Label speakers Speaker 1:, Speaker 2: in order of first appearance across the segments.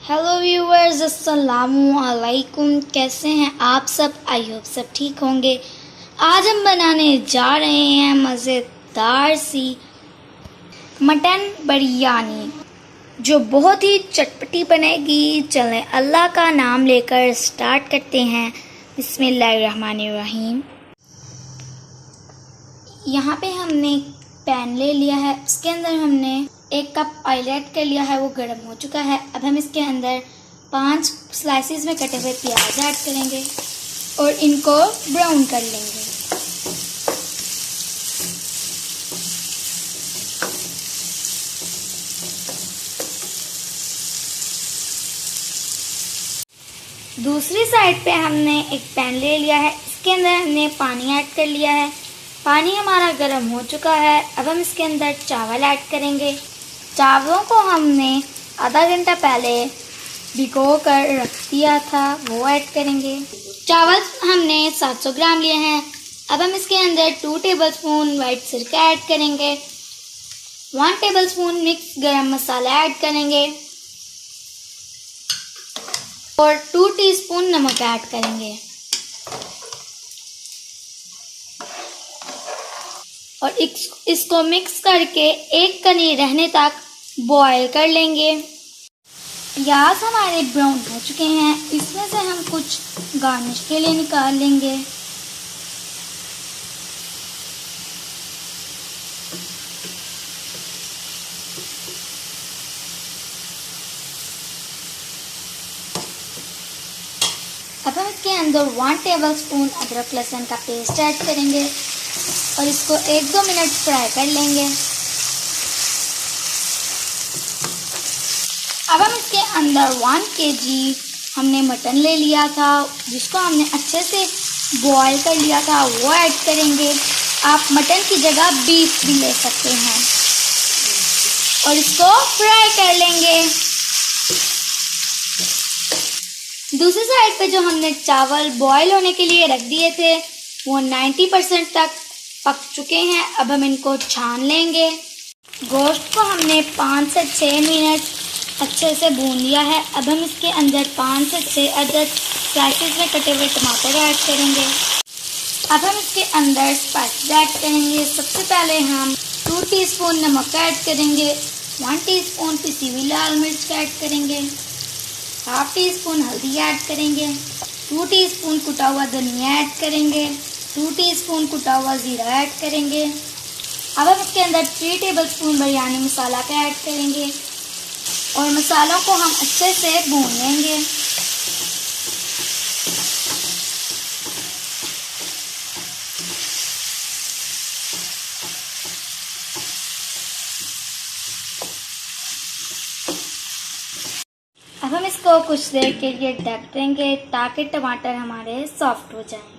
Speaker 1: Hello viewers, अस्सलामु अलैकुम। कैसे हैं आप सब? आई होप सब ठीक होंगे। आज हम बनाने जा रहे हैं मज़ेदार सी मटन बिरयानी जो बहुत ही चटपटी बनेगी। चलें अल्लाह का नाम लेकर स्टार्ट करते हैं। बिस्मिल्लाहिर्रहमानिर्रहीम। यहाँ पे हमने पैन ले लिया है, उसके अंदर हमने 1 कप ऑयल ऐड कर लिया है, वो गर्म हो चुका है। अब हम इसके अंदर 5 स्लाइसिस में कटे हुए प्याज ऐड करेंगे और इनको ब्राउन कर लेंगे। दूसरी साइड पे हमने एक पैन ले लिया है, इसके अंदर हमने पानी ऐड कर लिया है। पानी हमारा गर्म हो चुका है। अब हम इसके अंदर चावल ऐड करेंगे। चावलों को हमने आधा घंटा पहले भिगो कर रख दिया था, वो ऐड करेंगे। चावल हमने 700 ग्राम लिए हैं। अब हम इसके अंदर 2 टेबलस्पून वाइट सिरका ऐड करेंगे, 1 टेबलस्पून मिक्स गरम मसाला ऐड करेंगे और 2 टीस्पून नमक ऐड करेंगे और इसको मिक्स करके एक कनी रहने तक बॉईल कर लेंगे। प्याज हमारे ब्राउन हो चुके हैं, इसमें से हम कुछ गार्निश के लिए निकाल लेंगे। अब हम इसके अंदर 1 टेबलस्पून अदरक लहसुन का पेस्ट ऐड करेंगे और इसको 1-2 मिनट फ्राई कर लेंगे। अब हम इसके अंदर 1 kg हमने मटन ले लिया था, जिसको हमने अच्छे से बॉईल कर लिया था, वो ऐड करेंगे। आप मटन की जगह बीफ भी ले सकते हैं और इसको फ्राई कर लेंगे। दूसरी साइड पे जो हमने चावल बॉईल होने के लिए रख दिए थे वो 90% तक पक चुके हैं। अब हम इनको छान लेंगे। गोश्त को हमने 5 से 6 मिनट अच्छे से भून लिया है। अब हम इसके अंदर 5 से 6 अदद स्लाइसेस में कटे हुए टमाटर ऐड करेंगे। अब हम इसके अंदर स्पाइसेस ऐड करेंगे। सबसे पहले हम 2 टीस्पून नमक ऐड करेंगे, 1 टीस्पून पिसी हुई लाल मिर्च ऐड करेंगे, हाफ टीस्पून हल्दी ऐड करेंगे, 2 टीस्पून कुटा हुआ धनिया ऐड करेंगे, 2 टीस्पून कुटा हुआ ज़ीरा ऐड करेंगे। अब हम इसके अंदर 3 टेबलस्पून बिरयानी मसाला का ऐड करेंगे और मसालों को हम अच्छे से भून लेंगे। अब हम इसको कुछ देर के लिए ढक देंगे ताकि टमाटर हमारे सॉफ्ट हो जाएं।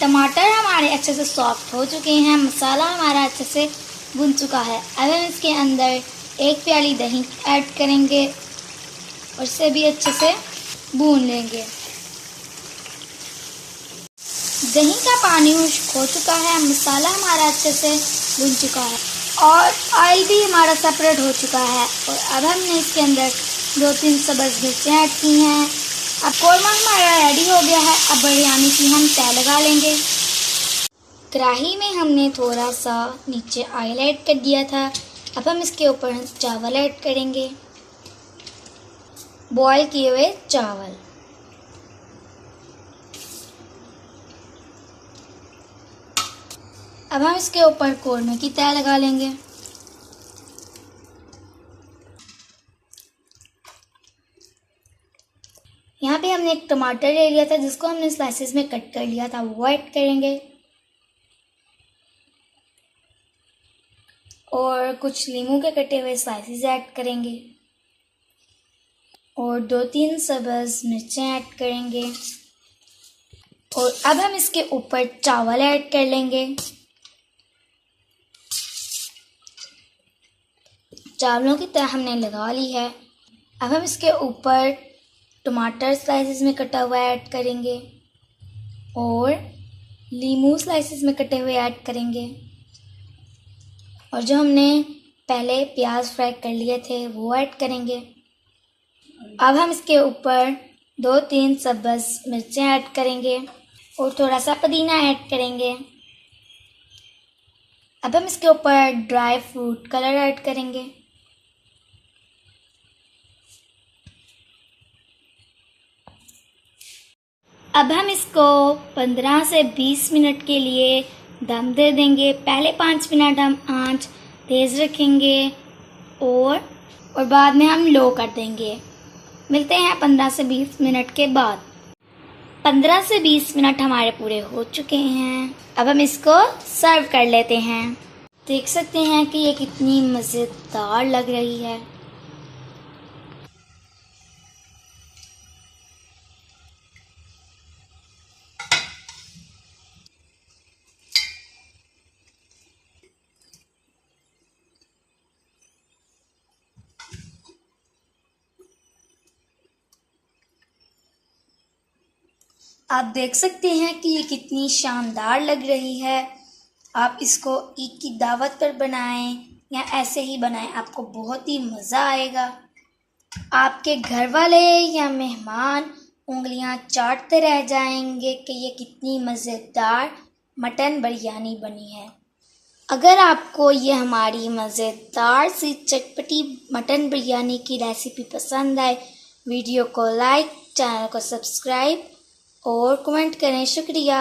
Speaker 1: टमाटर हमारे अच्छे से सॉफ्ट हो चुके हैं, मसाला हमारा अच्छे से भुन चुका है। अब हम इसके अंदर 1 प्याली दही ऐड करेंगे और इसे भी अच्छे से भून लेंगे। दही का पानी खुश्क हो चुका है, मसाला हमारा अच्छे से भुन चुका है और ऑयल भी हमारा सेपरेट हो चुका है। और अब हमने इसके अंदर 2-3 सब्ज़ मिर्चें ऐड की हैं। अब कौरमा हमारा रेडी हो गया है। अब बिरयानी की हम तय लगा लेंगे। कढ़ाई में हमने थोड़ा सा नीचे ऑयल ऐड कर दिया था। अब हम इसके ऊपर चावल ऐड करेंगे, बॉईल किए हुए चावल। अब हम इसके ऊपर कौरमे की तय लगा लेंगे। यहाँ पे हमने एक टमाटर ले लिया था, जिसको हमने स्लाइसेस में कट कर लिया था, वो ऐड करेंगे और कुछ नींबू के कटे हुए स्लाइसेस ऐड करेंगे और 2-3 सब्ज़ मिर्चें ऐड करेंगे और अब हम इसके ऊपर चावल ऐड कर लेंगे। चावलों की तह हमने लगा ली है। अब हम इसके ऊपर टमाटर स्लाइसेस में कटा हुआ ऐड करेंगे और नींबू स्लाइसेस में कटे हुए ऐड करेंगे और जो हमने पहले प्याज फ्राई कर लिए थे वो ऐड करेंगे। अब हम इसके ऊपर 2-3 सब्ज़ मिर्चें ऐड करेंगे और थोड़ा सा पुदीना ऐड करेंगे। अब हम इसके ऊपर ड्राई फ्रूट कलर ऐड करेंगे। अब हम इसको 15 से 20 मिनट के लिए दम दे देंगे। पहले 5 मिनट हम आंच तेज़ रखेंगे और बाद में हम लो कर देंगे। मिलते हैं 15 से 20 मिनट के बाद। 15 से 20 मिनट हमारे पूरे हो चुके हैं। अब हम इसको सर्व कर लेते हैं। देख सकते हैं कि ये कितनी मज़ेदार लग रही है। आप देख सकते हैं कि ये कितनी शानदार लग रही है। आप इसको ईद की दावत पर बनाएं या ऐसे ही बनाएं, आपको बहुत ही मज़ा आएगा। आपके घर वाले या मेहमान उंगलियां चाटते रह जाएंगे कि ये कितनी मज़ेदार मटन बिरयानी बनी है। अगर आपको ये हमारी मज़ेदार सी चटपटी मटन बिरयानी की रेसिपी पसंद आए, वीडियो को लाइक, चैनल को सब्सक्राइब और कमेंट करें। शुक्रिया।